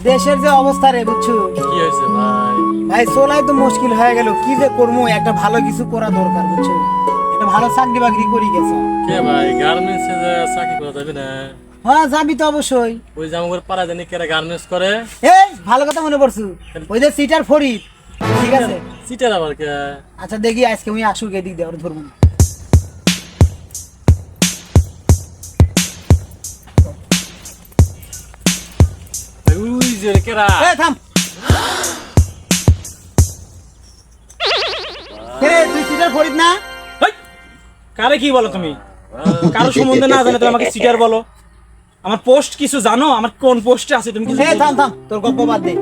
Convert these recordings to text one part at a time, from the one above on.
দেশের যে অবস্থা রে বুঝছো কি হয়েছে ভাই? ভাই চলাই তো মুশকিল হয়ে গেল কি যে করবো একটা ভালো কিছু করা দরকার বুঝছো একটা ভালো চাকরি বাকরি করি গেছে কে ভাই গার্মেন্টসে যে চাকরি করা যাবে না? হ্যাঁ যাবি তো অবশ্যই ওই যে আমাদের পাড়া জানি কেরা গার্মেন্টস করে। এই ভালো কথা মনে পড়ছু ওই যে সিটার ফরিদ ঠিক আছে সিটার আবার কে? আচ্ছা দেখি আজকে আমি আসুক এদিক দিয়ে ওর ধরবো ওই যে কেরা? এই থাম রে তুই সিটার ফরিদ না হেই! কারে কি বলো তুমি? কারো সম্বন্ধে না জানে তুমি আমাকে সিটার বলো? আমার পোস্ট কিছু জানো? আমার কোন পোস্টে আছে তুমি কিছু এই থাম থাম তোর গপ্প বাদ দে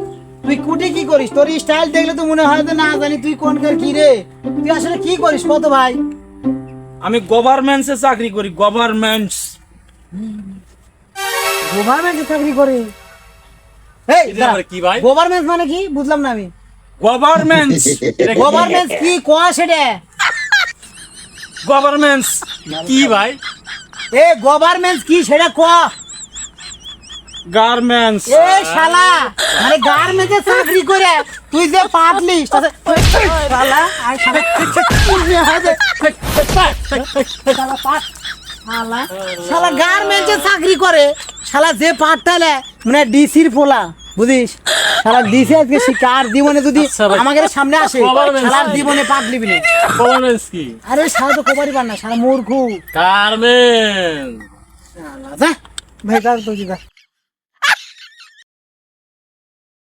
তুই কুটি কি করিস তোর স্টাইল দেখলে তো মনে হয় যে না জানি তুই কোনকার কি রে তুই আসলে কি করিস কত ভাই আমি গভর্নমেন্টসে চাকরি করি, গভর্নমেন্টস। গভর্নমেন্টে চাকরি করে এই এটা আবার কি ভাই? গভর্নমেন্ট মানে কি বুঝলাম না আমি গভর্নমেন্টস, গভর্নমেন্ট কি কোয়া সেটা গভর্নমেন্টস কি ভাই? এ গভর্নমেন্ট কি সেটা কোয়া গার্মেন্টস। এ শালা মানে গার্মেন্টে চাকরি করে তুই যে পাটলিস শালা আর শালা তুই হাতে শালা পাট শালা শালা গার্মেন্টে চাকরি করে শালা যে পাটটালে মানে ডিসির পোলা বুঝিস শালা ডিসি আজকে শিকার জীবনে যদি আচ্ছা ভাই। আমাদের সামনে আসে Government শালা কি? জীবনে পাট লিবি না গভর্নমেন্টস কি? আরে শালা তো কোবারি পার না শালা মূর্খ গার্মেন্টস। শালা যা ভাই কাজ তো যা